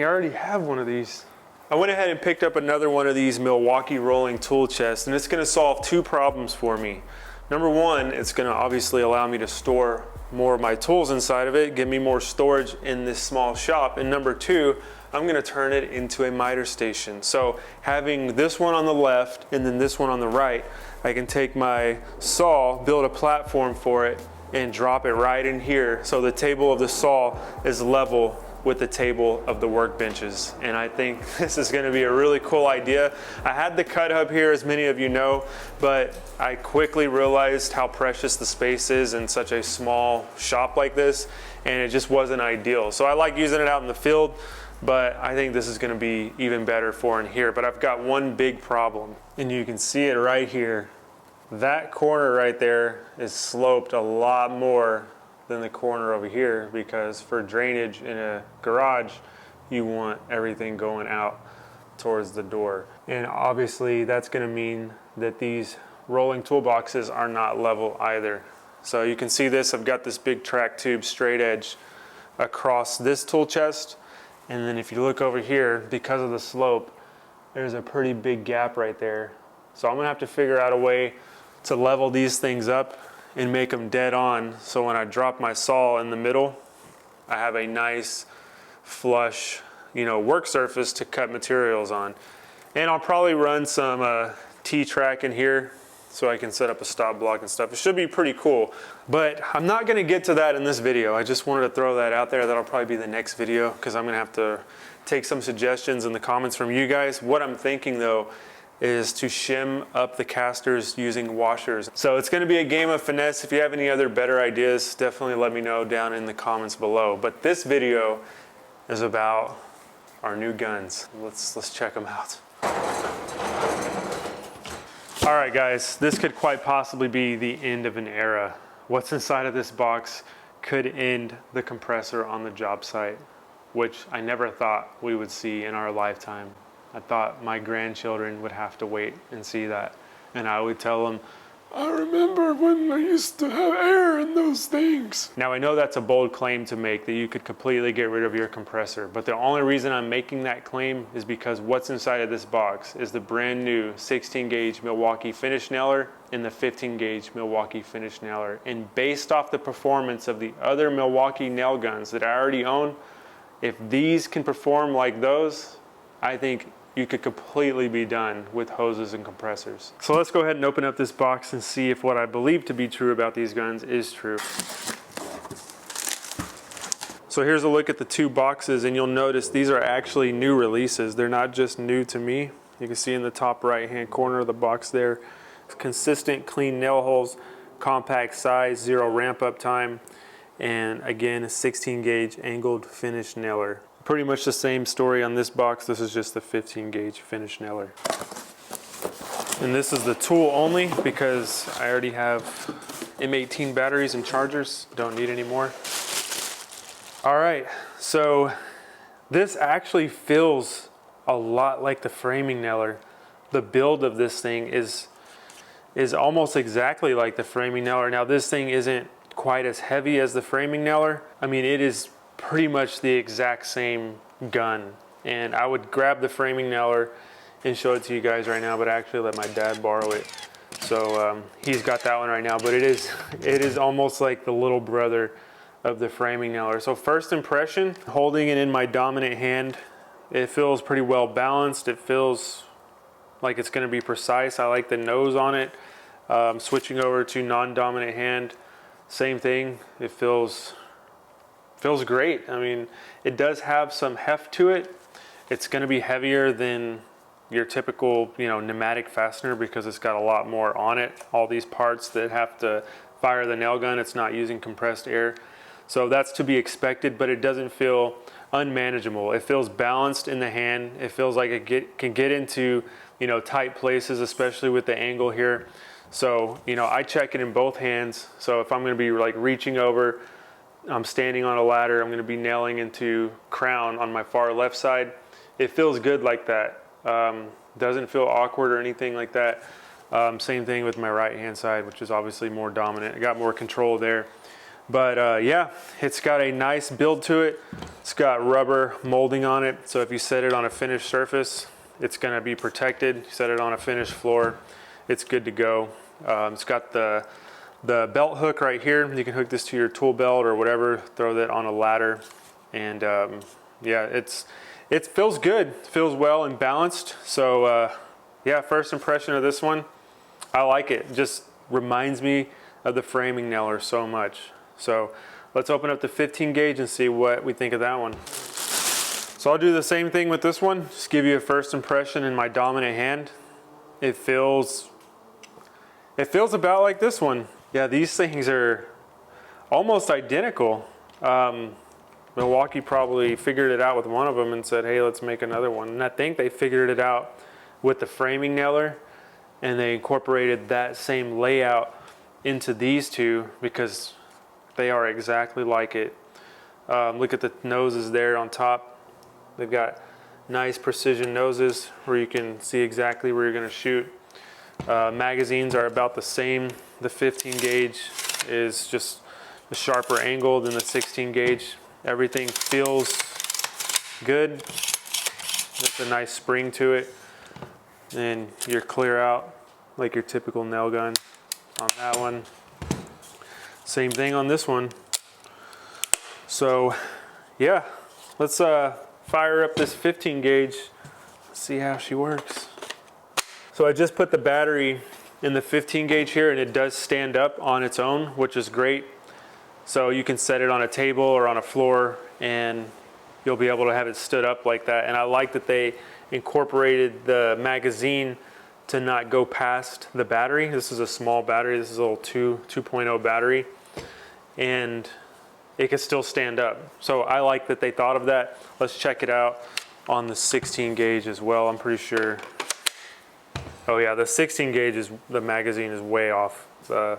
already have one of these. I went ahead and picked up another one of these Milwaukee rolling tool chests, and it's gonna solve two problems for me. Number one, it's gonna obviously allow me to store more of my tools inside of it, give me more storage in this small shop. And number two, I'm gonna turn it into a miter station. So having this one on the left and then this one on the right, I can take my saw, build a platform for it, and drop it right in here. So the table of the saw is level with the table of the workbenches. And I think this is gonna be a really cool idea. I had the cut hub here, as many of you know, but I quickly realized how precious the space is in such a small shop like this, and it just wasn't ideal. So I like using it out in the field, but I think this is gonna be even better for in here. But I've got one big problem, and you can see it right here. That corner right there is sloped a lot more than the corner over here, because for drainage in a garage, you want everything going out towards the door. And obviously that's gonna mean that these rolling toolboxes are not level either. So you can see this, I've got this big track tube straight edge across this tool chest. And then if you look over here, because of the slope, there's a pretty big gap right there. So I'm gonna have to figure out a way to level these things up and make them dead on, so when I drop my saw in the middle, I have a nice flush, work surface to cut materials on. And I'll probably run some T-track in here so I can set up a stop block and stuff. It should be pretty cool, but I'm not gonna get to that in this video. I just wanted to throw that out there. That'll probably be the next video, because I'm gonna have to take some suggestions in the comments from you guys. What I'm thinking though is to shim up the casters using washers. So it's gonna be a game of finesse. If you have any other better ideas, definitely let me know down in the comments below. But this video is about our new guns. Let's check them out. All right guys, this could quite possibly be the end of an era. What's inside of this box could end the compressor on the job site, which I never thought we would see in our lifetime. I thought my grandchildren would have to wait and see that. And I would tell them, I remember when I used to have air in those things. Now I know that's a bold claim to make, that you could completely get rid of your compressor, but the only reason I'm making that claim is because what's inside of this box is the brand new 16 gauge Milwaukee finish nailer and the 15 gauge Milwaukee finish nailer. And based off the performance of the other Milwaukee nail guns that I already own, if these can perform like those, I think you could completely be done with hoses and compressors. So let's go ahead and open up this box and see if what I believe to be true about these guns is true. So here's a look at the two boxes, and you'll notice these are actually new releases. They're not just new to me. You can see in the top right hand corner of the box there, consistent clean nail holes, compact size, 0 ramp up time, and again a 16 gauge angled finish nailer. Pretty much the same story on this box. This is just the 15 gauge finish nailer. And this is the tool only, because I already have M18 batteries and chargers. Don't need any more. All right, so this actually feels a lot like the framing nailer. The build of this thing is almost exactly like the framing nailer. Now this thing isn't quite as heavy as the framing nailer. I mean, it is pretty much the exact same gun. And I would grab the framing nailer and show it to you guys right now, but I actually let my dad borrow it. So he's got that one right now, but it is almost like the little brother of the framing nailer. So first impression, holding it in my dominant hand, it feels pretty well balanced. It feels like it's gonna be precise. I like the nose on it. Switching over to non-dominant hand, same thing. It feels great. I mean, it does have some heft to it. It's going to be heavier than your typical, pneumatic fastener, because it's got a lot more on it. All these parts that have to fire the nail gun, it's not using compressed air. So that's to be expected, but it doesn't feel unmanageable. It feels balanced in the hand. It feels like it can get into, tight places, especially with the angle here. So, I check it in both hands. So if I'm going to be like reaching over, I'm standing on a ladder, I'm going to be nailing into crown on my far left side. It feels good like that. Doesn't feel awkward or anything like that. Same thing with my right hand side, which is obviously more dominant. I got more control there. But yeah, it's got a nice build to it. It's got rubber molding on it, so if you set it on a finished surface, it's going to be protected. You set it on a finished floor, it's good to go. It's got the belt hook right here. You can hook this to your tool belt or whatever, throw that on a ladder, and yeah, it feels good. It feels well and balanced. So yeah, first impression of this one, I like it. It just reminds me of the framing nailer so much. So let's open up the 15 gauge and see what we think of that one. So I'll do the same thing with this one, just give you a first impression in my dominant hand. It feels about like this one. Yeah, these things are almost identical. Milwaukee probably figured it out with one of them and said, hey, let's make another one. And I think they figured it out with the framing nailer, and they incorporated that same layout into these two because they are exactly like it. Look at the noses there on top. They've got nice precision noses where you can see exactly where you're going to shoot. Magazines are about the same. The 15 gauge is just a sharper angle than the 16 gauge. Everything feels good. There's a nice spring to it. And you're clear out like your typical nail gun on that one. Same thing on this one. So yeah, let's fire up this 15 gauge, see how she works. So I just put the battery in the 15 gauge here, and it does stand up on its own, which is great. So you can set it on a table or on a floor and you'll be able to have it stood up like that. And I like that they incorporated the magazine to not go past the battery. This is a small battery. This is a little 2.0 battery, and it can still stand up. So I like that they thought of that. Let's check it out on the 16 gauge as well. I'm pretty sure. Oh yeah, the 16 gauge is, the magazine is way off the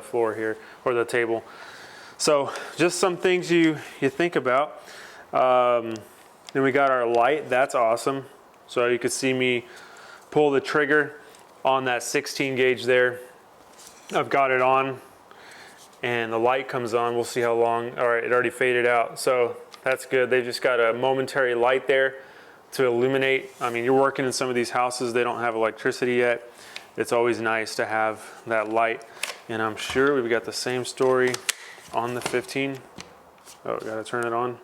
floor here, or the table. So just some things you think about. Then we got our light. That's awesome. So you could see me pull the trigger on that 16 gauge there. I've got it on and the light comes on. We'll see how long. All right, it already faded out. So that's good. They've just got a momentary light there to illuminate. I mean, you're working in some of these houses, they don't have electricity yet. It's always nice to have that light. And I'm sure we've got the same story on the 15. Oh, gotta turn it on.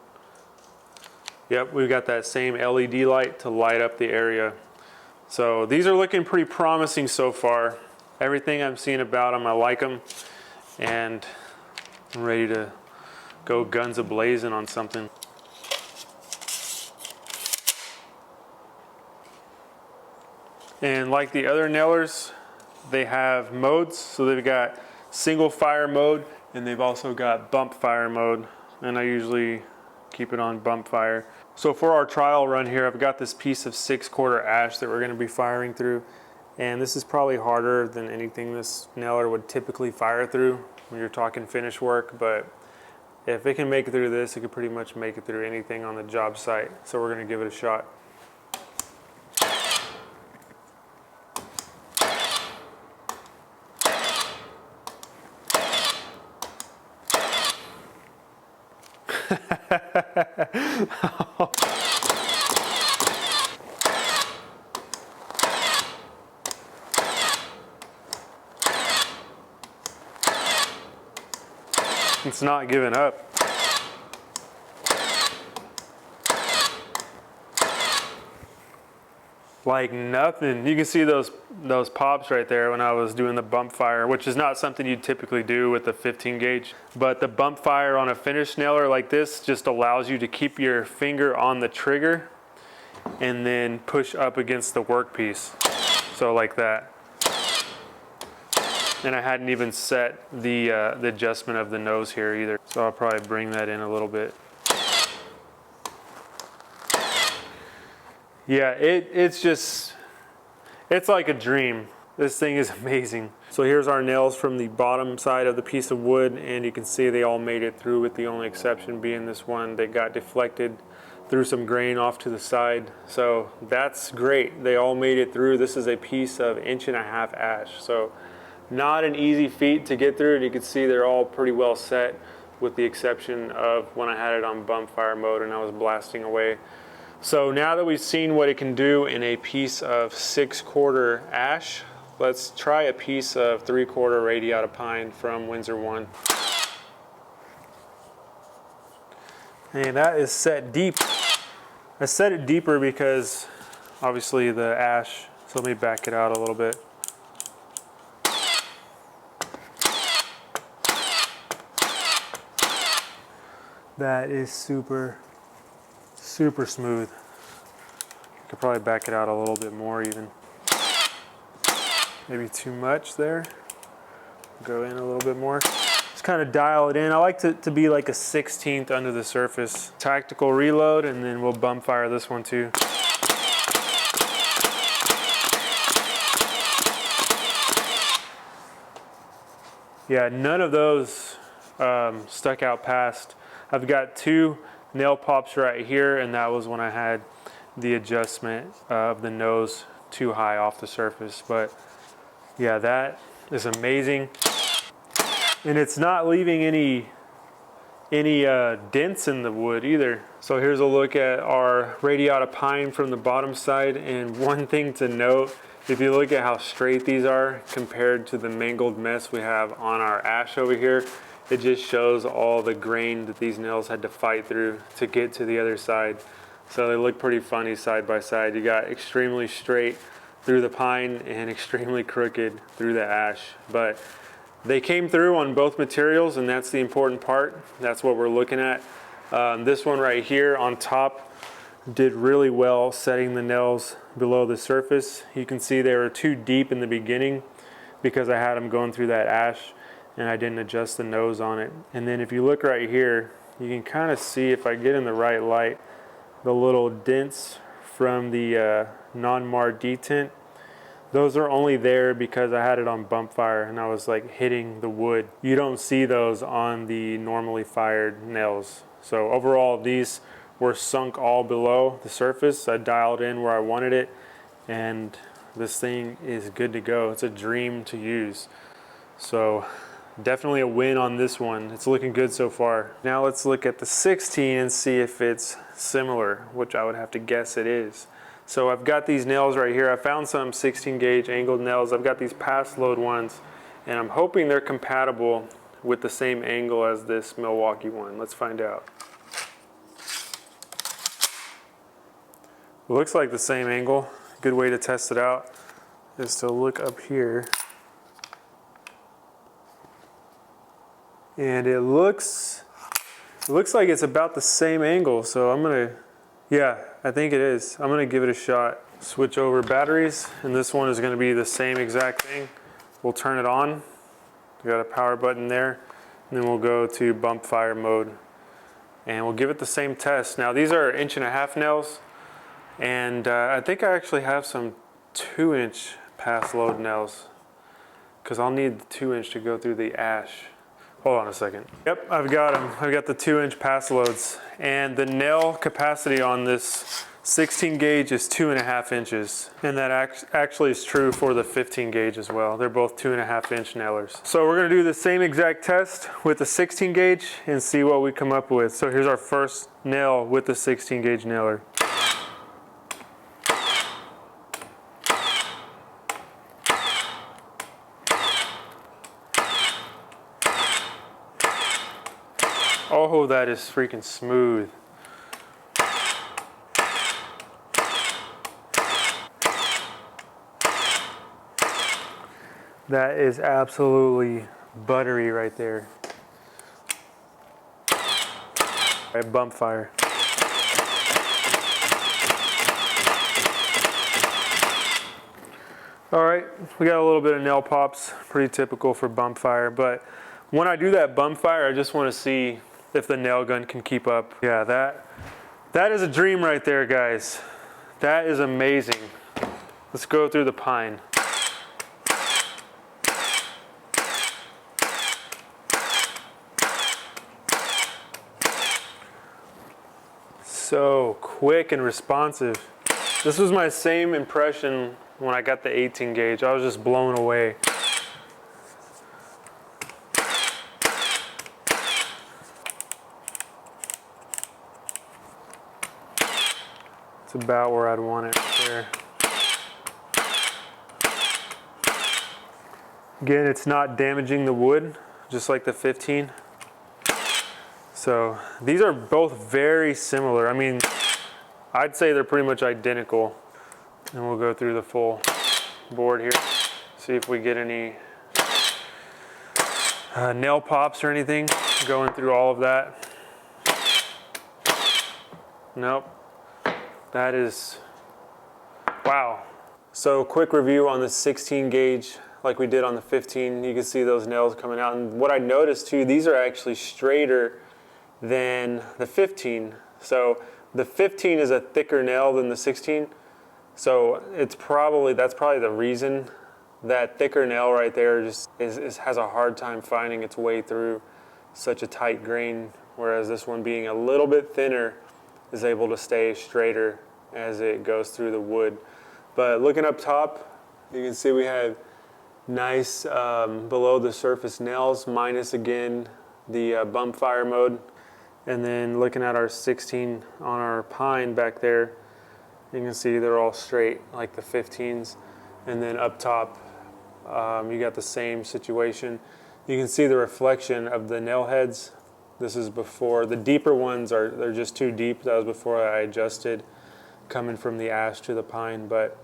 Yep, we've got that same LED light to light up the area. So these are looking pretty promising so far. Everything I'm seeing about them, I like them. And I'm ready to go guns a-blazing on something. And like the other nailers, they have modes. So they've got single fire mode, and they've also got bump fire mode. And I usually keep it on bump fire. So for our trial run here, I've got this piece of 6/4 ash that we're going to be firing through. And this is probably harder than anything this nailer would typically fire through when you're talking finish work. But if it can make it through this, it can pretty much make it through anything on the job site. So we're going to give it a shot. It's not giving up. Like nothing. You can see those pops right there when I was doing the bump fire, which is not something you'd typically do with a 15 gauge. But the bump fire on a finished nailer like this just allows you to keep your finger on the trigger and then push up against the workpiece. So like that. And I hadn't even set the adjustment of the nose here either. So I'll probably bring that in a little bit. Yeah, it's like a dream. This thing is amazing. So here's our nails from the bottom side of the piece of wood, and you can see they all made it through, with the only exception being this one that got deflected through some grain off to the side. So that's great. They all made it through. This is a piece of 1.5 inch ash. So not an easy feat to get through, and you can see they're all pretty well set. with the exception of when I had it on bump fire mode and I was blasting away. So now that we've seen what it can do in a piece of 6/4 ash, let's try a piece of 3/4 radiata pine from Windsor 1. And that is set deep. I set it deeper because obviously the ash, so let me back it out a little bit. That is super smooth. I could probably back it out a little bit more even. Maybe too much there. Go in a little bit more. Just kind of dial it in. I like to be like a 1/16 under the surface. Tactical reload, and then we'll bump fire this one too. Yeah, none of those stuck out past. I've got 2 nail pops right here, and that was when I had the adjustment of the nose too high off the surface. But yeah, that is amazing. And it's not leaving any dents in the wood either. So here's a look at our radiata pine from the bottom side. And one thing to note, if you look at how straight these are compared to the mangled mess we have on our ash over here, it just shows all the grain that these nails had to fight through to get to the other side. So they look pretty funny side by side. You got extremely straight through the pine and extremely crooked through the ash. But they came through on both materials, and that's the important part. That's what we're looking at. This one right here on top did really well setting the nails below the surface. You can see they were too deep in the beginning because I had them going through that ash and I didn't adjust the nose on it. And then if you look right here, you can kind of see, if I get in the right light, the little dents from the non-marred detent. Those are only there because I had it on bump fire and I was like hitting the wood. You don't see those on the normally fired nails. So overall, these were sunk all below the surface. I dialed in where I wanted it, and this thing is good to go. It's a dream to use. So definitely a win on this one. It's looking good so far. Now let's look at the 16 and see if it's similar, which I would have to guess it is. So I've got these nails right here. I found some 16 gauge angled nails. I've got these pass load ones, and I'm hoping they're compatible with the same angle as this Milwaukee one. Let's find out. It looks like the same angle. Good way to test it out is to look up here. And it looks like it's about the same angle. So I'm gonna, yeah, I think it is. I'm gonna give it a shot. Switch over batteries, and this one is gonna be the same exact thing. We'll turn it on. We got a power button there. And then we'll go to bump fire mode. And we'll give it the same test. Now these are 1.5" nails. And I think I actually have some 2" pass load nails, because I'll need the 2" to go through the ash. Hold on a second. Yep, I've got them. I've got the 2" pass loads, and the nail capacity on this 16 gauge is 2.5 inches. And that actually is true for the 15 gauge as well. They're both 2.5" nailers. So we're gonna do the same exact test with the 16 gauge and see what we come up with. So here's our first nail with the 16 gauge nailer. Oh, that is freaking smooth. That is absolutely buttery right there. I bump fire. All right, we got a little bit of nail pops, pretty typical for bump fire, but when I do that bump fire, I just want to see if the nail gun can keep up. Yeah, that is a dream right there, guys. That is amazing. Let's go through the pine. So quick and responsive. This was my same impression when I got the 18 gauge. I was just blown away. about where I'd want it there. Again, it's not damaging the wood, just like the 15. So these are both very similar. I mean, I'd say they're pretty much identical. And we'll go through the full board here, see if we get any nail pops or anything going through all of that. Nope. That is, wow. So quick review on the 16 gauge, like we did on the 15. You can see those nails coming out. And what I noticed too, these are actually straighter than the 15. So the 15 is a thicker nail than the 16. So that's probably the reason that thicker nail right there just has a hard time finding its way through such a tight grain, whereas this one being a little bit thinner is able to stay straighter as it goes through the wood. But looking up top, you can see we have nice below the surface nails, minus again the bump fire mode. And then looking at our 16 on our pine back there, you can see they're all straight like the 15s. And then up top, you got the same situation. You can see the reflection of the nail heads. This is before. The deeper ones they're just too deep. That was before I adjusted coming from the ash to the pine, but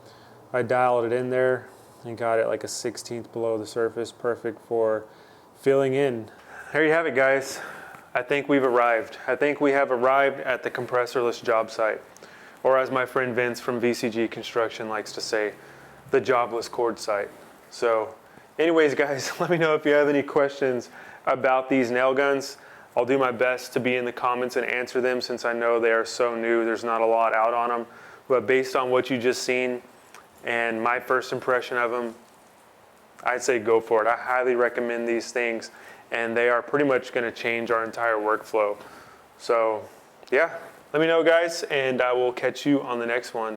I dialed it in there and got it like a 16th below the surface, perfect for filling in. There you have it, guys. I think we've arrived. I think we have arrived at the compressorless job site, or as my friend Vince from VCG Construction likes to say, the jobless cord site. So anyways, guys, let me know if you have any questions about these nail guns. I'll do my best to be in the comments and answer them, since I know they are so new. There's not a lot out on them. But based on what you just seen and my first impression of them, I'd say go for it. I highly recommend these things, and they are pretty much going to change our entire workflow. So yeah, let me know, guys, and I will catch you on the next one.